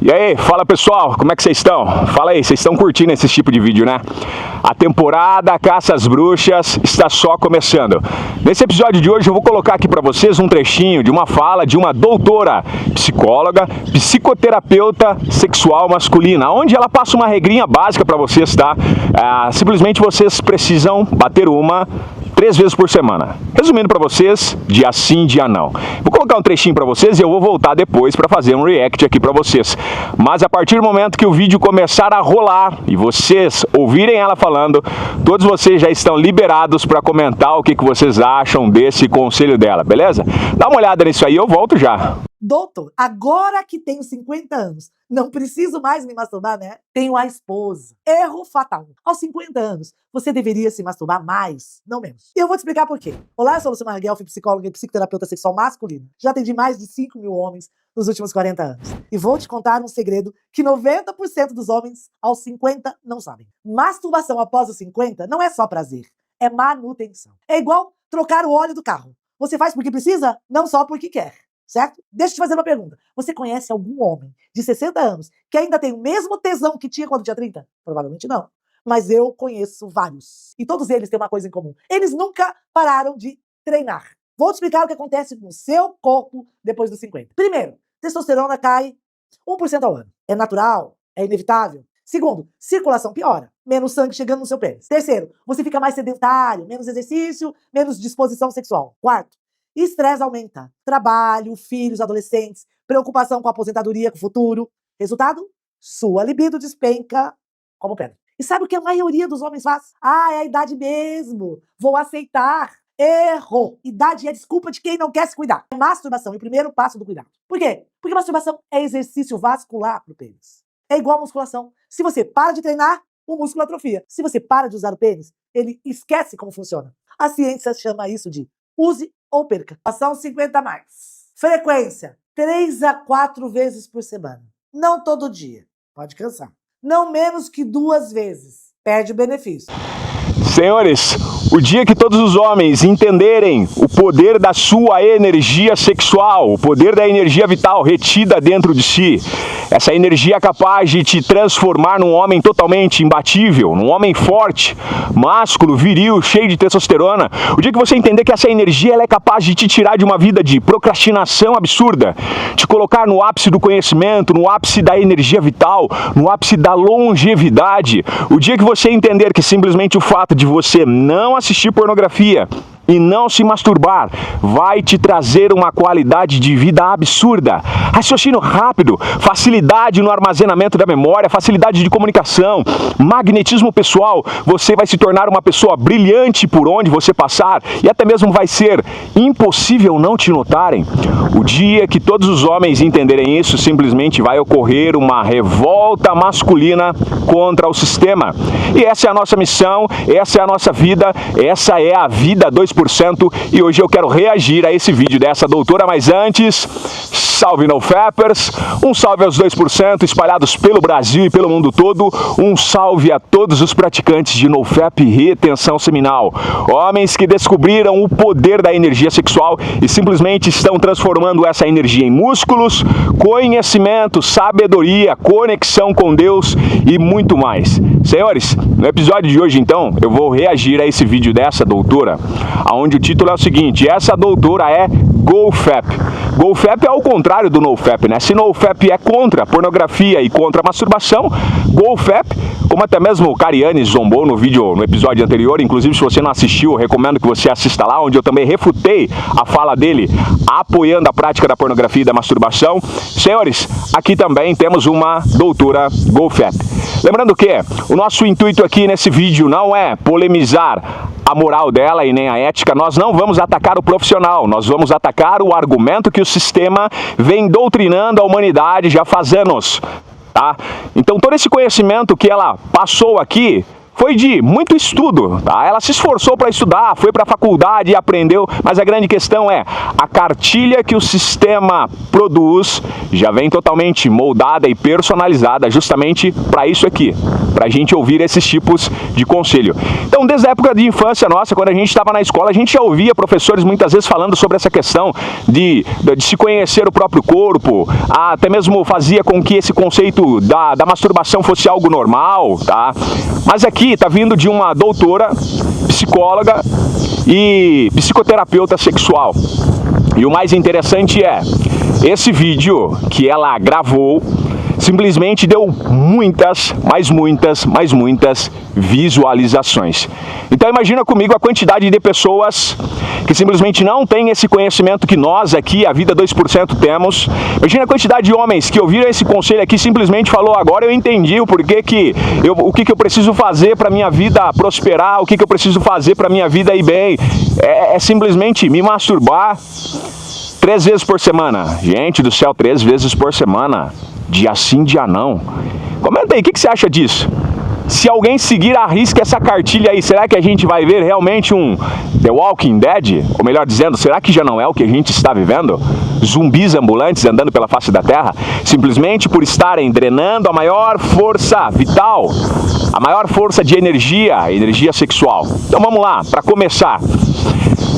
E aí, fala pessoal, como é que vocês estão? Fala aí, vocês estão curtindo esse tipo de vídeo, né? A temporada Caça às Bruxas está só começando. Nesse episódio de hoje eu vou colocar aqui para vocês um trechinho de uma fala de uma doutora, psicóloga, psicoterapeuta sexual masculina, onde ela passa uma regrinha básica para vocês, tá? Simplesmente vocês precisam bater uma 3 vezes por semana. Resumindo para vocês, dia sim, dia não. Vou colocar um trechinho para vocês e eu vou voltar depois para fazer um react aqui para vocês. Mas a partir do momento que o vídeo começar a rolar e vocês ouvirem ela falando, todos vocês já estão liberados para comentar o que vocês acham desse conselho dela, beleza? Dá uma olhada nisso aí, eu volto já. Doutor, agora que tenho 50 anos, não preciso mais me masturbar, né? Tenho a esposa. Erro fatal. Aos 50 anos, você deveria se masturbar mais, não menos. E eu vou te explicar por quê. Olá, eu sou a Luciana Marguel, fui psicóloga e psicoterapeuta sexual masculina. Já atendi mais de 5 mil homens nos últimos 40 anos. E vou te contar um segredo que 90% dos homens aos 50 não sabem. Masturbação após os 50 não é só prazer, é manutenção. É igual trocar o óleo do carro. Você faz porque precisa, não só porque quer. Certo? Deixa eu te fazer uma pergunta. Você conhece algum homem de 60 anos que ainda tem o mesmo tesão que tinha quando tinha 30? Provavelmente não. Mas eu conheço vários. E todos eles têm uma coisa em comum. Eles nunca pararam de treinar. Vou te explicar o que acontece com o seu corpo depois dos 50. Primeiro, testosterona cai 1% ao ano. É natural, é inevitável. Segundo, circulação piora. Menos sangue chegando no seu pênis. Terceiro, você fica mais sedentário, menos exercício, menos disposição sexual. Quarto, estresse aumenta. Trabalho, filhos, adolescentes, preocupação com a aposentadoria, com o futuro. Resultado? Sua libido despenca como pedra. E sabe o que a maioria dos homens faz? É a idade mesmo. Vou aceitar. Errou. Idade é desculpa de quem não quer se cuidar. Masturbação é o primeiro passo do cuidado. Por quê? Porque masturbação é exercício vascular pro pênis. É igual a musculação. Se você para de treinar, o músculo atrofia. Se você para de usar o pênis, ele esquece como funciona. A ciência chama isso de use ou perca. São 50 a mais. Frequência, 3 a 4 vezes por semana. Não todo dia. Pode cansar. Não menos que 2 vezes. Perde o benefício. Senhores, o dia que todos os homens entenderem o poder da sua energia sexual, o poder da energia vital retida dentro de si, essa energia é capaz de te transformar num homem totalmente imbatível, num homem forte, másculo, viril, cheio de testosterona. O dia que você entender que essa energia ela é capaz de te tirar de uma vida de procrastinação absurda, te colocar no ápice do conhecimento, no ápice da energia vital, no ápice da longevidade. O dia que você entender que simplesmente o fato de você não assistir pornografia e não se masturbar vai te trazer uma qualidade de vida absurda. Raciocínio rápido, facilidade no armazenamento da memória, facilidade de comunicação, magnetismo pessoal. Você vai se tornar uma pessoa brilhante por onde você passar e até mesmo vai ser impossível não te notarem. O dia que todos os homens entenderem isso, simplesmente vai ocorrer uma revolta masculina contra o sistema. E essa é a nossa missão, essa é a nossa vida, essa é a vida 2%. E hoje eu quero reagir a esse vídeo dessa doutora, mas antes, salve NoFapers, um salve aos 2% espalhados pelo Brasil e pelo mundo todo, um salve a todos os praticantes de NoFap e retenção seminal, homens que descobriram o poder da energia sexual e simplesmente estão transformando essa energia em músculos, conhecimento, sabedoria, conexão com Deus e muito mais. Senhores, no episódio de hoje então, eu vou reagir a esse vídeo dessa doutora, onde o título é o seguinte: essa doutora é GoFap. GoFap é ao contrário do NoFap, né? Se NoFap é contra a pornografia e contra a masturbação, GoFap, como até mesmo o Cariani zombou no vídeo, no episódio anterior, inclusive se você não assistiu, eu recomendo que você assista lá, onde eu também refutei a fala dele, apoiando a prática da pornografia e da masturbação. Senhores, aqui também temos uma doutora GoFap. Lembrando que o nosso intuito aqui nesse vídeo não é polemizar a moral dela e nem a ética, nós não vamos atacar o profissional, nós vamos atacar o argumento que o sistema vem doutrinando a humanidade já faz anos, tá? Então todo esse conhecimento que ela passou aqui foi de muito estudo, tá? Ela se esforçou para estudar, foi para a faculdade e aprendeu, mas a grande questão é, a cartilha que o sistema produz já vem totalmente moldada e personalizada justamente para isso aqui, para a gente ouvir esses tipos de conselho. Então, desde a época de infância nossa, quando a gente estava na escola, a gente já ouvia professores muitas vezes falando sobre essa questão de se conhecer o próprio corpo, até mesmo fazia com que esse conceito da masturbação fosse algo normal, tá? Mas aqui está vindo de uma doutora, psicóloga e psicoterapeuta sexual. E o mais interessante é, esse vídeo que ela gravou simplesmente deu muitas visualizações. Então imagina comigo a quantidade de pessoas que simplesmente não têm esse conhecimento que nós aqui, a Vida 2%, temos. Imagina a quantidade de homens que ouviram esse conselho aqui, simplesmente falou, agora eu entendi o porquê o que eu preciso fazer para minha vida prosperar, o que eu preciso fazer para minha vida ir bem. É simplesmente me masturbar 3 vezes por semana. Gente do céu, 3 vezes por semana. Dia sim, dia não. Comenta aí, o que você acha disso? Se alguém seguir à risca essa cartilha aí, será que a gente vai ver realmente um The Walking Dead? Ou melhor dizendo, será que já não é o que a gente está vivendo? Zumbis ambulantes andando pela face da Terra? Simplesmente por estarem drenando a maior força vital, a maior força de energia, a energia sexual. Então vamos lá, para começar.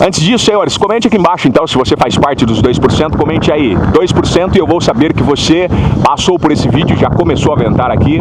Antes disso, senhores, comente aqui embaixo, então, se você faz parte dos 2%, comente aí, 2%, e eu vou saber que você passou por esse vídeo, já começou a aventar aqui.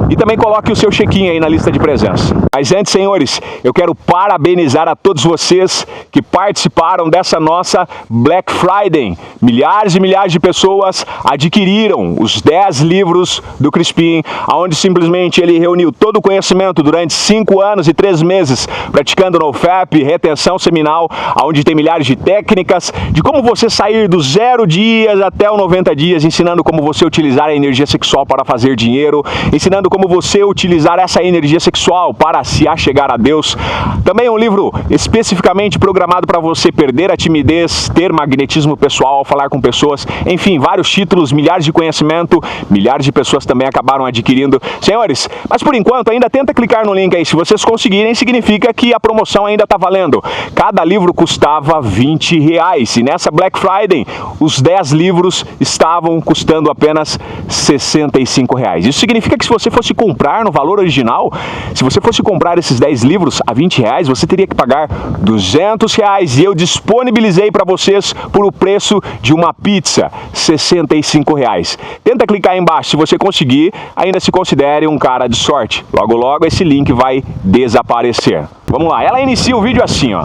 E também coloque o seu check-in aí na lista de presença. Mas antes, senhores, eu quero parabenizar a todos vocês que participaram dessa nossa Black Friday. Milhares e milhares de pessoas adquiriram os 10 livros do Crispim, onde simplesmente ele reuniu todo o conhecimento durante 5 anos e 3 meses, praticando NoFap, retenção seminal, onde tem milhares de técnicas, de como você sair do 0 dias até o 90 dias, ensinando como você utilizar a energia sexual para fazer dinheiro, ensinando como você utilizar essa energia sexual para se achegar a Deus. Também um livro especificamente programado para você perder a timidez, ter magnetismo pessoal ao falar com pessoas. Enfim, vários títulos, milhares de conhecimento, milhares de pessoas também acabaram adquirindo. Senhores, mas por enquanto ainda tenta clicar no link aí. Se vocês conseguirem, significa que a promoção ainda está valendo. Cada livro custava R$20 e nessa Black Friday os 10 livros estavam custando apenas R$65. Isso significa que se você fosse comprar no valor original, se você fosse comprar esses 10 livros a R$20, você teria que pagar R$200 e eu disponibilizei para vocês por o preço de uma pizza, R$65. Tenta clicar aí embaixo, se você conseguir, ainda se considere um cara de sorte. Logo logo esse link vai desaparecer. Vamos lá, ela inicia o vídeo assim, ó,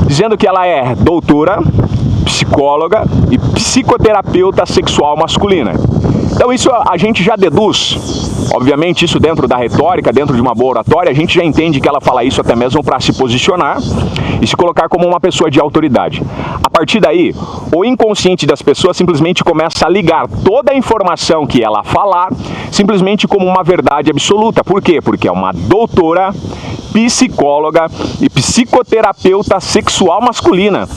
dizendo que ela é doutora, psicóloga e psicoterapeuta sexual masculina. Então isso a gente já deduz, obviamente isso dentro da retórica, dentro de uma boa oratória, a gente já entende que ela fala isso até mesmo para se posicionar e se colocar como uma pessoa de autoridade. A partir daí, o inconsciente das pessoas simplesmente começa a ligar toda a informação que ela falar simplesmente como uma verdade absoluta. Por quê? Porque é uma doutora, psicóloga e psicoterapeuta sexual masculina.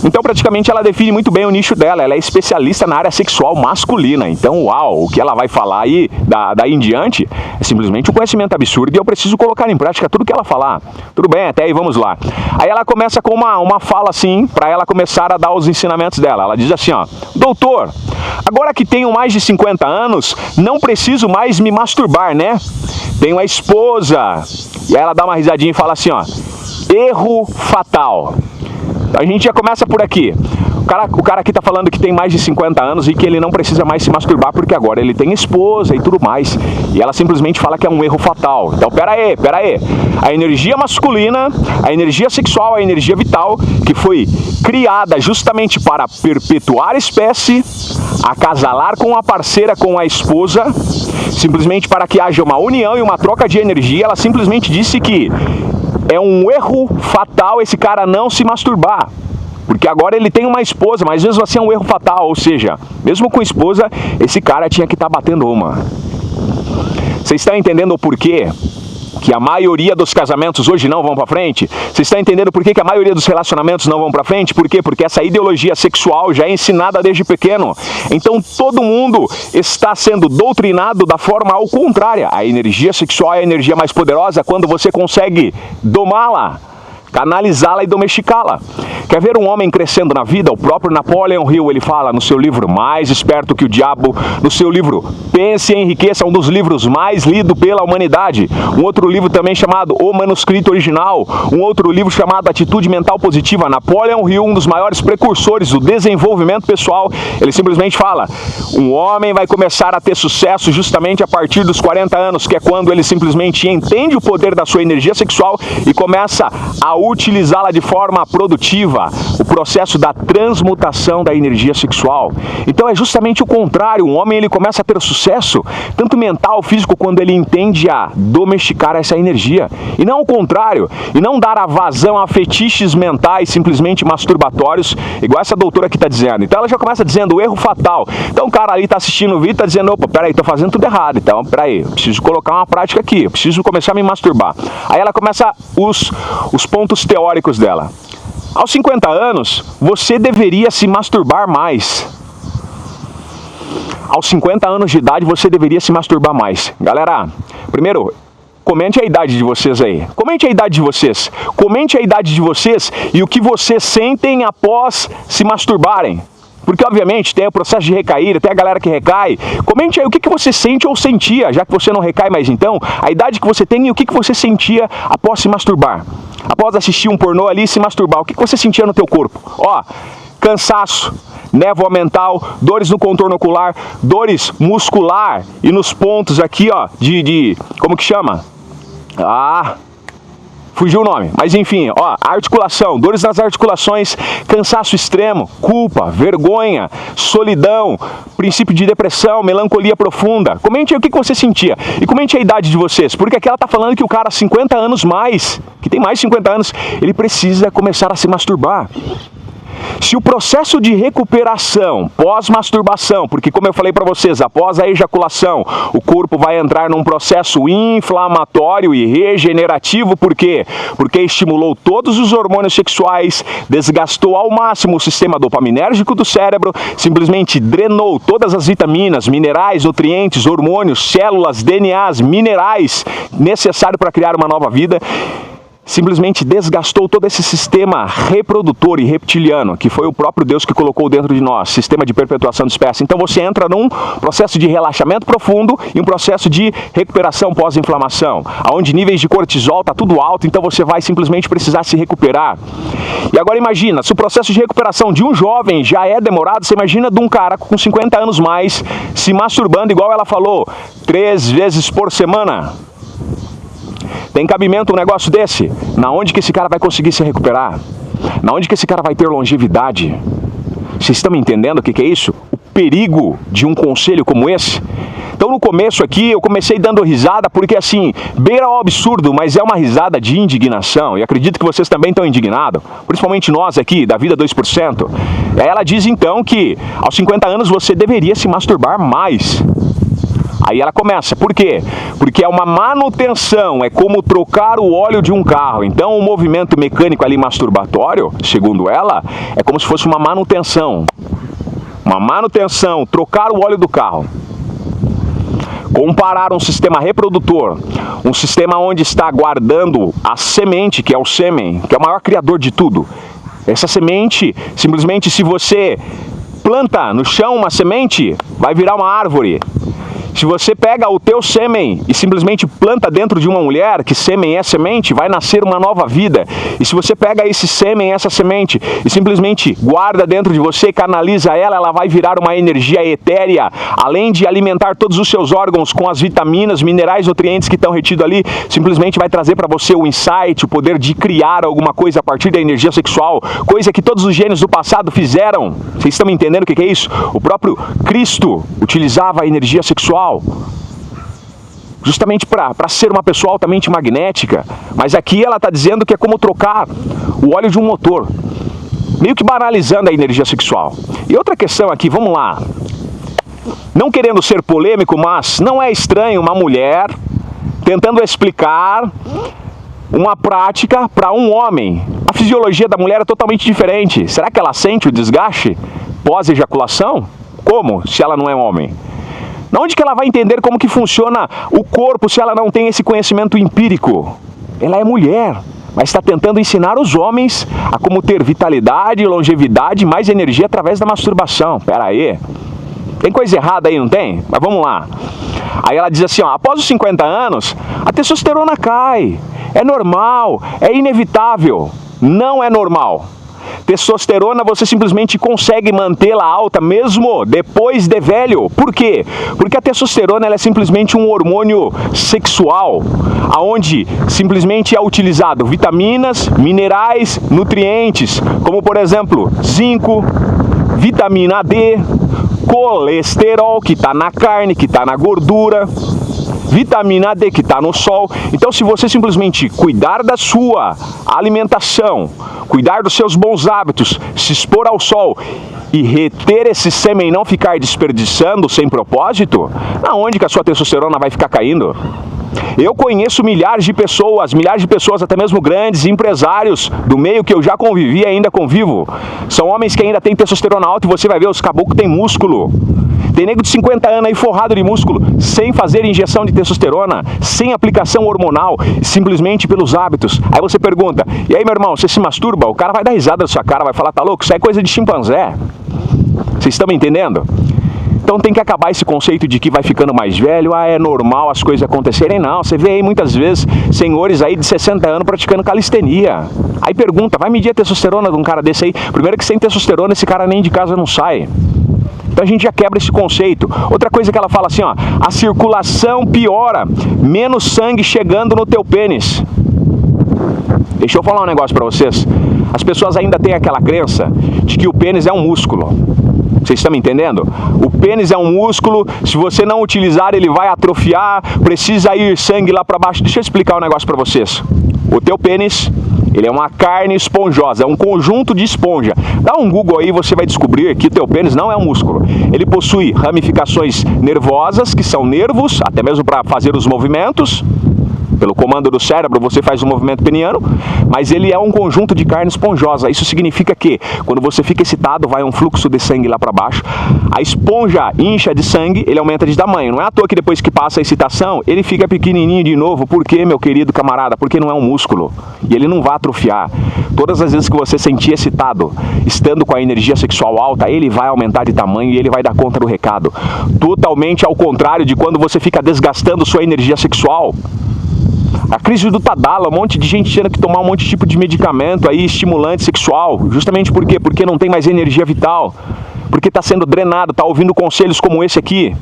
Então, praticamente, ela define muito bem o nicho dela. Ela é especialista na área sexual masculina. Então, uau, o que ela vai falar aí, daí em diante, é simplesmente um conhecimento absurdo e eu preciso colocar em prática tudo que ela falar. Tudo bem, até aí, vamos lá. Aí ela começa com uma fala assim, para ela começar a dar os ensinamentos dela. Ela diz assim, ó, doutor, agora que tenho mais de 50 anos, não preciso mais me masturbar, né? Tenho a esposa. E aí ela dá uma risadinha e fala assim, ó, erro fatal. A gente já começa por aqui. O cara aqui tá falando que tem mais de 50 anos e que ele não precisa mais se masturbar porque agora ele tem esposa e tudo mais. E ela simplesmente fala que é um erro fatal. Então, pera aí. A energia masculina, a energia sexual, a energia vital, que foi criada justamente para perpetuar a espécie, acasalar com a parceira, com a esposa, simplesmente para que haja uma união e uma troca de energia, ela simplesmente disse que é um erro fatal esse cara não se masturbar. Porque agora ele tem uma esposa, mas mesmo assim é um erro fatal. Ou seja, mesmo com esposa, esse cara tinha que estar batendo uma. Vocês estão entendendo o porquê que a maioria dos casamentos hoje não vão para frente? Vocês estão entendendo por que a maioria dos relacionamentos não vão para frente? Por quê? Porque essa ideologia sexual já é ensinada desde pequeno. Então todo mundo está sendo doutrinado da forma ao contrária. A energia sexual é a energia mais poderosa quando você consegue domá-la, canalizá-la e domesticá-la. Quer ver um homem crescendo na vida? O próprio Napoleon Hill, ele fala no seu livro Mais Esperto que o Diabo, no seu livro Pense e Enriqueça, um dos livros mais lidos pela humanidade. Um outro livro também chamado O Manuscrito Original, um outro livro chamado Atitude Mental Positiva. Napoleon Hill, um dos maiores precursores do desenvolvimento pessoal, ele simplesmente fala, um homem vai começar a ter sucesso justamente a partir dos 40 anos, que é quando ele simplesmente entende o poder da sua energia sexual e começa a utilizá-la de forma produtiva, o processo da transmutação da energia sexual. Então é justamente o contrário, um homem ele começa a ter sucesso, tanto mental, físico, quando ele entende a domesticar essa energia, e não o contrário, e não dar a vazão a fetiches mentais simplesmente masturbatórios, igual essa doutora aqui está dizendo. Então ela já começa dizendo o erro fatal. Então o cara ali está assistindo o vídeo e está dizendo, opa, peraí, estou fazendo tudo errado, então peraí, eu preciso colocar uma prática aqui, eu preciso começar a me masturbar. Aí ela começa os pontos teóricos dela. Aos 50 anos, você deveria se masturbar mais. Aos 50 anos de idade, você deveria se masturbar mais. Galera, primeiro, comente a idade de vocês aí. Comente a idade de vocês. Comente a idade de vocês e o que vocês sentem após se masturbarem. Porque, obviamente, tem o processo de recair, tem a galera que recai. Comente aí o que você sente ou sentia, já que você não recai mais então, a idade que você tem e o que você sentia após se masturbar. Após assistir um pornô ali e se masturbar, o que você sentia no teu corpo? Ó, cansaço, névoa mental, dores no contorno ocular, dores muscular e nos pontos aqui, ó, como que chama? Fugiu o nome, mas enfim, ó, articulação, dores nas articulações, cansaço extremo, culpa, vergonha, solidão, princípio de depressão, melancolia profunda. Comente aí o que você sentia e comente a idade de vocês, porque aqui ela tá falando que o cara 50 anos mais, que tem mais de 50 anos, ele precisa começar a se masturbar. Se o processo de recuperação pós-masturbação, porque como eu falei para vocês, após a ejaculação, o corpo vai entrar num processo inflamatório e regenerativo, por quê? Porque estimulou todos os hormônios sexuais, desgastou ao máximo o sistema dopaminérgico do cérebro, simplesmente drenou todas as vitaminas, minerais, nutrientes, hormônios, células, DNAs, minerais necessários para criar uma nova vida. Simplesmente desgastou todo esse sistema reprodutor e reptiliano, que foi o próprio Deus que colocou dentro de nós, sistema de perpetuação de espécie. Então você entra num processo de relaxamento profundo e um processo de recuperação pós-inflamação, onde níveis de cortisol tá tudo alto, então você vai simplesmente precisar se recuperar. E agora imagina, se o processo de recuperação de um jovem já é demorado, você imagina de um cara com 50 anos mais se masturbando, igual ela falou, 3 vezes por semana. Tem cabimento um negócio desse? Na onde que esse cara vai conseguir se recuperar? Na onde que esse cara vai ter longevidade? Vocês estão me entendendo o que é isso? O perigo de um conselho como esse? Então no começo aqui eu comecei dando risada porque assim, beira ao absurdo, mas é uma risada de indignação. E acredito que vocês também estão indignados, principalmente nós aqui da Vida 2%. Aí ela diz então que aos 50 anos você deveria se masturbar mais. Aí ela começa, por quê? Porque é uma manutenção, é como trocar o óleo de um carro. Então o movimento mecânico ali masturbatório, segundo ela, é como se fosse uma manutenção. Uma manutenção, trocar o óleo do carro. Comparar um sistema reprodutor, um sistema onde está guardando a semente, que é o sêmen, que é o maior criador de tudo. Essa semente, simplesmente se você planta no chão uma semente, vai virar uma árvore. Se você pega o teu sêmen e simplesmente planta dentro de uma mulher, que sêmen é semente, vai nascer uma nova vida. E se você pega esse sêmen, essa semente, e simplesmente guarda dentro de você, canaliza ela, ela vai virar uma energia etérea, além de alimentar todos os seus órgãos com as vitaminas, minerais, nutrientes que estão retidos ali, simplesmente vai trazer para você o insight, o poder de criar alguma coisa a partir da energia sexual, coisa que todos os gênios do passado fizeram. Vocês estão me entendendo o que é isso? O próprio Cristo utilizava a energia sexual justamente para ser uma pessoa altamente magnética, mas aqui ela está dizendo que é como trocar o óleo de um motor, meio que banalizando a energia sexual. E outra questão aqui, vamos lá, não querendo ser polêmico, mas não é estranho uma mulher tentando explicar uma prática para um homem. A fisiologia da mulher é totalmente diferente. Será que ela sente o desgaste pós-ejaculação? Como, se ela não é homem? Onde que ela vai entender como que funciona o corpo se ela não tem esse conhecimento empírico? Ela é mulher, mas está tentando ensinar os homens a como ter vitalidade, longevidade, mais energia através da masturbação. Pera aí, tem coisa errada aí, não tem? Mas vamos lá. Aí ela diz assim, ó, após os 50 anos, a testosterona cai. É normal, é inevitável. Não é normal. Testosterona você simplesmente consegue mantê-la alta mesmo depois de velho. Por quê? Porque a testosterona ela é simplesmente um hormônio sexual, aonde simplesmente é utilizado vitaminas, minerais, nutrientes, como por exemplo, zinco, vitamina D, colesterol, que está na carne, que está na gordura, vitamina D, que está no sol. Então, se você simplesmente cuidar da sua alimentação, cuidar dos seus bons hábitos, se expor ao sol e reter esse sêmen e não ficar desperdiçando sem propósito, aonde que a sua testosterona vai ficar caindo? Eu conheço milhares de pessoas, até mesmo grandes empresários do meio que eu já convivi e ainda convivo. São homens que ainda têm testosterona alta e você vai ver, os caboclos têm músculo. Tem nego de 50 anos aí forrado de músculo, sem fazer injeção de testosterona, sem aplicação hormonal, simplesmente pelos hábitos. Aí você pergunta, e aí meu irmão, você se masturba? O cara vai dar risada na sua cara, vai falar, tá louco? Isso é coisa de chimpanzé. Vocês estão me entendendo? Então tem que acabar esse conceito de que vai ficando mais velho, é normal as coisas acontecerem. Não, você vê aí muitas vezes senhores aí de 60 anos praticando calistenia. Aí pergunta, vai medir a testosterona de um cara desse aí? Primeiro que sem testosterona esse cara nem de casa não sai. Então a gente já quebra esse conceito. Outra coisa que ela fala assim, ó, a circulação piora, menos sangue chegando no teu pênis. Deixa eu falar um negócio pra vocês. As pessoas ainda têm aquela crença de que o pênis é um músculo. Vocês estão me entendendo? O pênis é um músculo, se você não utilizar ele vai atrofiar, precisa ir sangue lá para baixo. Deixa eu explicar um negócio para vocês. O teu pênis, ele é uma carne esponjosa, é um conjunto de esponja. Dá um Google aí, você vai descobrir que o teu pênis não é um músculo. Ele possui ramificações nervosas, que são nervos, até mesmo para fazer os movimentos. Pelo comando do cérebro você faz o movimento peniano, mas ele é um conjunto de carne esponjosa. Isso significa que quando você fica excitado vai um fluxo de sangue lá para baixo, a esponja incha de sangue, ele aumenta de tamanho. Não é à toa que depois que passa a excitação ele fica pequenininho de novo. Por quê, meu querido camarada? Porque não é um músculo e ele não vai atrofiar. Todas as vezes que você sentir excitado, estando com a energia sexual alta, ele vai aumentar de tamanho e ele vai dar conta do recado. Totalmente ao contrário de quando você fica desgastando sua energia sexual. A crise do Tadala, um monte de gente tendo que tomar um monte de tipo de medicamento aí, estimulante sexual. Justamente por quê? Porque não tem mais energia vital. Porque está sendo drenado, está ouvindo conselhos como esse aqui.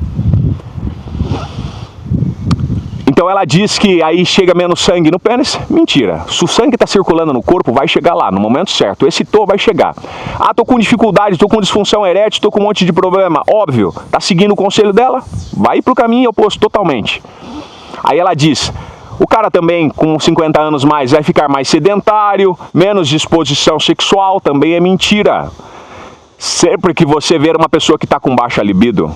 Então ela diz que aí chega menos sangue no pênis. Mentira. Se o sangue está circulando no corpo, vai chegar lá, no momento certo. Excitou, vai chegar. Ah, tô com dificuldade, tô com disfunção erétil, tô com um monte de problema. Óbvio, tá seguindo o conselho dela? Vai pro caminho oposto totalmente. Aí ela diz... O cara também, com 50 anos mais, vai ficar mais sedentário, menos disposição sexual, também é mentira. Sempre que você ver uma pessoa que está com baixa libido,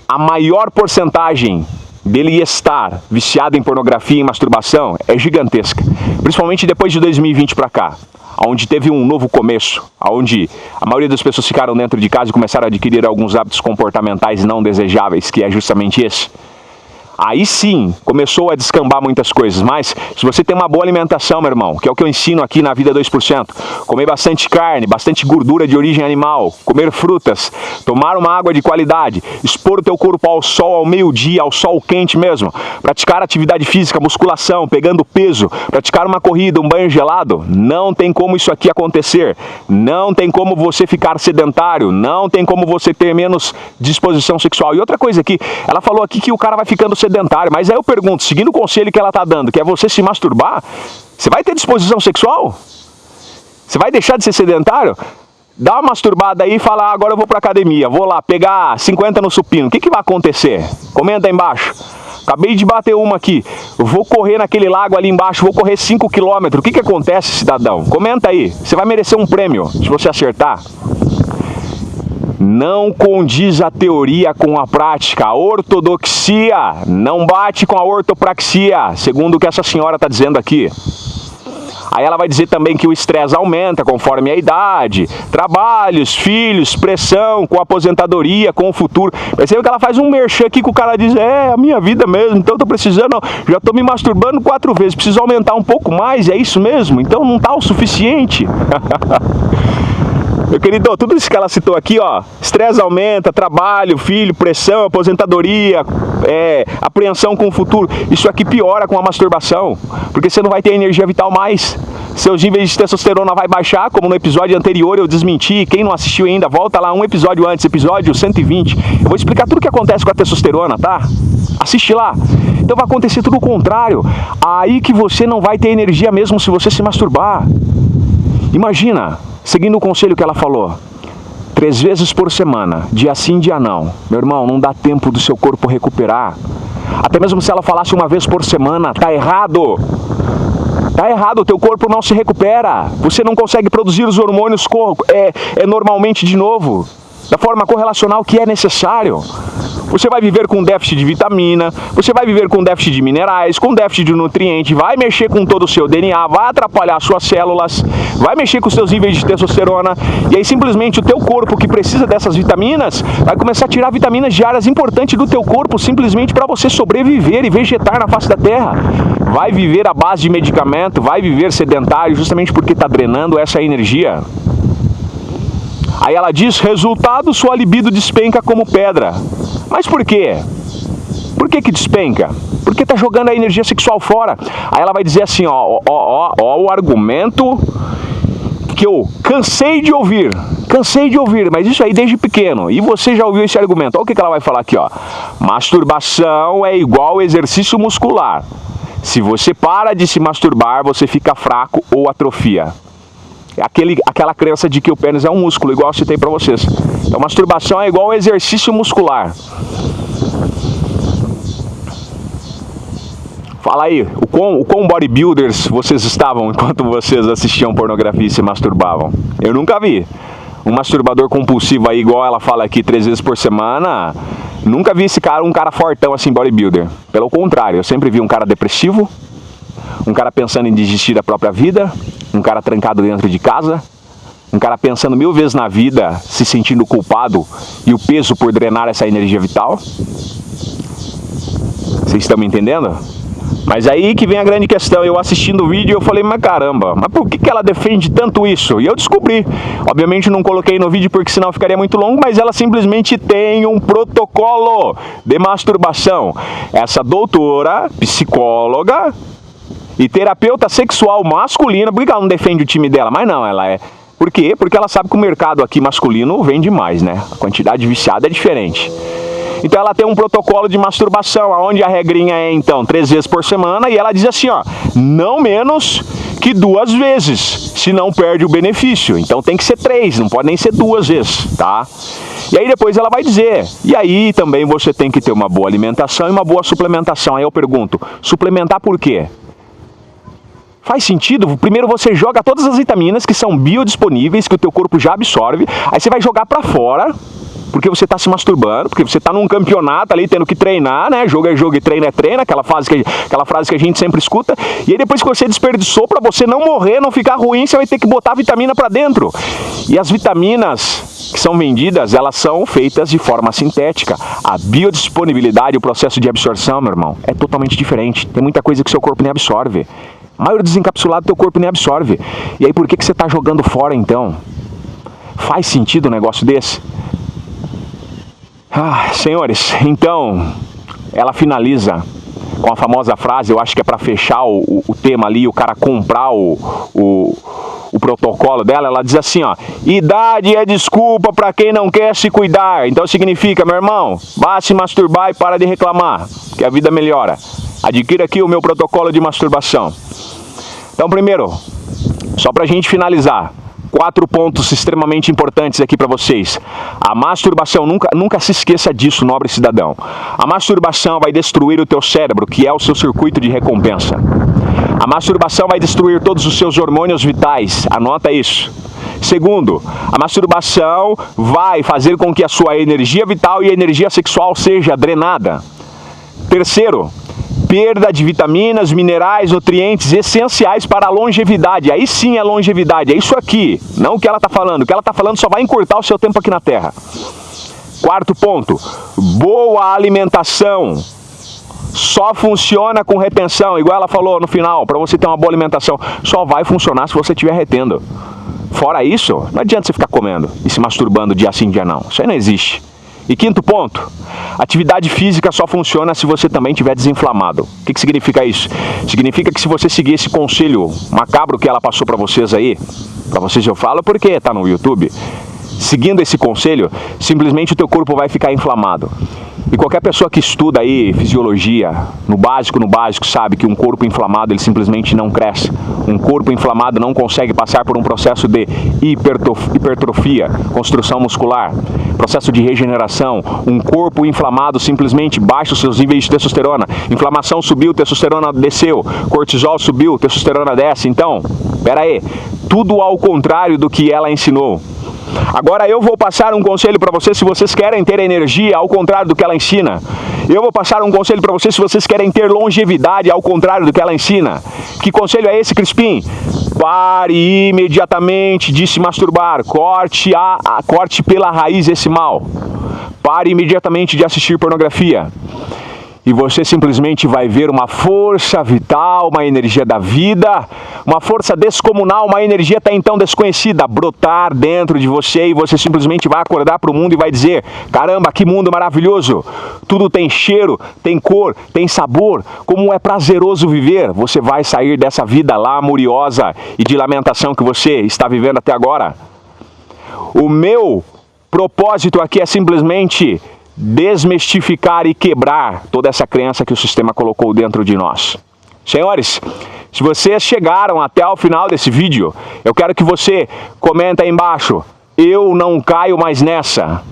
a maior porcentagem dele estar viciado em pornografia e masturbação é gigantesca. Principalmente depois de 2020 para cá, onde teve um novo começo, onde a maioria das pessoas ficaram dentro de casa e começaram a adquirir alguns hábitos comportamentais não desejáveis, que é justamente esse. Aí sim, começou a descambar muitas coisas, mas se você tem uma boa alimentação, meu irmão, que é o que eu ensino aqui na Vida 2%, comer bastante carne, bastante gordura de origem animal, comer frutas, tomar uma água de qualidade, expor o teu corpo ao sol ao meio-dia, ao sol quente mesmo, praticar atividade física, musculação, pegando peso, praticar uma corrida, um banho gelado, não tem como isso aqui acontecer, não tem como você ficar sedentário, não tem como você ter menos disposição sexual. E outra coisa aqui, ela falou aqui que o cara vai ficando sedentário, mas aí eu pergunto, seguindo o conselho que ela está dando, que é você se masturbar, você vai ter disposição sexual? Você vai deixar de ser sedentário? Dá uma masturbada aí e fala, ah, agora eu vou pra academia, vou lá pegar 50 no supino, o que vai acontecer? Comenta aí embaixo. Acabei de bater uma aqui, vou correr naquele lago ali embaixo, vou correr 5 km, o que acontece, cidadão? Comenta aí, você vai merecer um prêmio se você acertar. Não condiz a teoria com a prática. A ortodoxia não bate com a ortopraxia, segundo o que essa senhora está dizendo aqui. Aí ela vai dizer também que o estresse aumenta conforme a idade, trabalhos, filhos, pressão, com aposentadoria, com o futuro. Percebe que ela faz um merchan aqui que o cara diz, a minha vida mesmo, então eu tô precisando, já tô me masturbando 4 vezes, preciso aumentar um pouco mais, é isso mesmo? Então não tá o suficiente. Meu querido, tudo isso que ela citou aqui, ó, estresse aumenta, trabalho, filho, pressão, aposentadoria, apreensão com o futuro, isso aqui piora com a masturbação, porque você não vai ter energia vital mais, seus níveis de testosterona vai baixar, como no episódio anterior eu desmenti, quem não assistiu ainda, volta lá um episódio antes, episódio 120, eu vou explicar tudo o que acontece com a testosterona, tá? Assiste lá. Então vai acontecer tudo o contrário, aí que você não vai ter energia mesmo se você se masturbar. Imagina, seguindo o conselho que ela falou, 3 vezes por semana, dia sim, dia não. Meu irmão, não dá tempo do seu corpo recuperar. Até mesmo se ela falasse 1 vez por semana, tá errado. Tá errado, o teu corpo não se recupera. Você não consegue produzir os hormônios normalmente de novo, da forma correlacional que é necessário. Você vai viver com déficit de vitamina, você vai viver com déficit de minerais, com déficit de nutriente, vai mexer com todo o seu DNA, vai atrapalhar suas células, vai mexer com os seus níveis de testosterona, e aí simplesmente o teu corpo que precisa dessas vitaminas, vai começar a tirar vitaminas diárias importantes do teu corpo, simplesmente para você sobreviver e vegetar na face da terra. Vai viver à base de medicamento, vai viver sedentário, justamente porque está drenando essa energia. Aí ela diz, resultado, sua libido despenca como pedra. Mas por quê? Por que despenca? Porque tá jogando a energia sexual fora. Aí ela vai dizer assim, ó, o argumento que eu cansei de ouvir, mas isso aí desde pequeno. E você já ouviu esse argumento? Olha o que ela vai falar aqui, ó. Masturbação é igual exercício muscular. Se você para de se masturbar, você fica fraco ou atrofia. Aquela crença de que o pênis é um músculo, igual eu citei pra vocês. Então, masturbação é igual exercício muscular. Fala aí, o quão bodybuilders vocês estavam enquanto vocês assistiam pornografia e se masturbavam? Eu nunca vi. Um masturbador compulsivo aí, igual ela fala aqui, 3 vezes por semana, nunca vi um cara fortão assim, bodybuilder. Pelo contrário, eu sempre vi um cara depressivo, um cara pensando em desistir da própria vida, um cara trancado dentro de casa, um cara pensando 1000 vezes na vida, se sentindo culpado e o peso por drenar essa energia vital. Vocês estão me entendendo? Mas aí que vem a grande questão, eu assistindo o vídeo eu falei, mas caramba, mas por que ela defende tanto isso? E eu descobri, obviamente não coloquei no vídeo porque senão ficaria muito longo, mas ela simplesmente tem um protocolo de masturbação. Essa doutora, psicóloga e terapeuta sexual masculina, por que ela não defende o time dela? Mas não, ela é... Por quê? Porque ela sabe que o mercado aqui masculino vende mais, né? A quantidade viciada é diferente. Então ela tem um protocolo de masturbação, onde a regrinha é então 3 vezes por semana, e ela diz assim, ó, não menos que 2 vezes, senão perde o benefício. Então tem que ser 3, não pode nem ser 2 vezes, tá? E aí depois ela vai dizer, e aí também você tem que ter uma boa alimentação e uma boa suplementação. Aí eu pergunto, suplementar por quê? Faz sentido? Primeiro você joga todas as vitaminas que são biodisponíveis, que o teu corpo já absorve, aí você vai jogar pra fora, porque você está se masturbando, porque você está num campeonato ali tendo que treinar, né? Jogo é jogo e treino é treino, aquela frase que a gente sempre escuta. E aí depois que você desperdiçou, para você não morrer, não ficar ruim, você vai ter que botar a vitamina para dentro. E as vitaminas que são vendidas, elas são feitas de forma sintética. A biodisponibilidade, o processo de absorção, meu irmão, é totalmente diferente. Tem muita coisa que seu corpo nem absorve. A maioria desencapsulado teu corpo nem absorve. E aí por que você está jogando fora então? Faz sentido um negócio desse? Ah, senhores, então ela finaliza com a famosa frase, eu acho que é para fechar o tema ali, o cara comprar o protocolo dela, ela diz assim, ó, idade é desculpa para quem não quer se cuidar. Então significa, meu irmão, vá se masturbar e para de reclamar, que a vida melhora. Adquira aqui o meu protocolo de masturbação. Então primeiro, só pra gente finalizar, 4 pontos extremamente importantes aqui para vocês. A masturbação, nunca se esqueça disso, nobre cidadão. A masturbação vai destruir o teu cérebro, que é o seu circuito de recompensa. A masturbação vai destruir todos os seus hormônios vitais, anota isso. Segundo, a masturbação vai fazer com que a sua energia vital e a energia sexual seja drenada. Terceiro, perda de vitaminas, minerais, nutrientes essenciais para a longevidade. Aí sim é longevidade, é isso aqui, não o que ela está falando. O que ela está falando só vai encurtar o seu tempo aqui na Terra. Quarto ponto, boa alimentação. Só funciona com retenção, igual ela falou no final, para você ter uma boa alimentação. Só vai funcionar se você estiver retendo. Fora isso, não adianta você ficar comendo e se masturbando dia sim, dia não. Isso aí não existe. E quinto ponto, atividade física só funciona se você também estiver desinflamado. O que significa isso? Significa que se você seguir esse conselho macabro que ela passou para vocês aí, para vocês eu falo porque está no YouTube, seguindo esse conselho, simplesmente o teu corpo vai ficar inflamado. E qualquer pessoa que estuda aí fisiologia, no básico, sabe que um corpo inflamado ele simplesmente não cresce. Um corpo inflamado não consegue passar por um processo de hipertrofia, construção muscular, processo de regeneração. Um corpo inflamado simplesmente baixa os seus níveis de testosterona. Inflamação subiu, testosterona desceu. Cortisol subiu, testosterona desce. Então, pera aí, tudo ao contrário do que ela ensinou. Agora eu vou passar um conselho para vocês se vocês querem ter energia ao contrário do que ela ensina. Eu vou passar um conselho para vocês se vocês querem ter longevidade ao contrário do que ela ensina. Que conselho é esse, Crispim? Pare imediatamente de se masturbar. Corte pela raiz esse mal. Pare imediatamente de assistir pornografia. E você simplesmente vai ver uma força vital, uma energia da vida, uma força descomunal, uma energia até então desconhecida, brotar dentro de você e você simplesmente vai acordar para o mundo e vai dizer: caramba, que mundo maravilhoso! Tudo tem cheiro, tem cor, tem sabor, como é prazeroso viver. Você vai sair dessa vida lamuriosa e de lamentação que você está vivendo até agora. O meu propósito aqui é simplesmente desmistificar e quebrar toda essa crença que o sistema colocou dentro de nós. Senhores, se vocês chegaram até o final desse vídeo, eu quero que você comente aí embaixo: eu não caio mais nessa.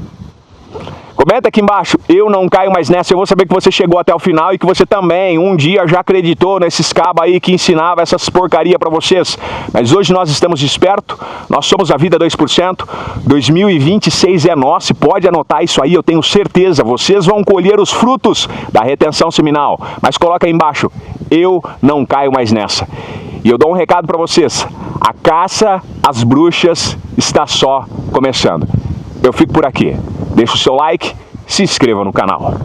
Comenta aqui embaixo: eu não caio mais nessa. Eu vou saber que você chegou até o final e que você também um dia já acreditou nesses cabos aí que ensinava essas porcaria para vocês. Mas hoje nós estamos despertos, nós somos a vida 2%, 2026 é nosso, pode anotar isso aí, eu tenho certeza, vocês vão colher os frutos da retenção seminal. Mas coloca aí embaixo: eu não caio mais nessa. E eu dou um recado para vocês: a caça às bruxas está só começando. Eu fico por aqui. Deixa o seu like, se inscreva no canal.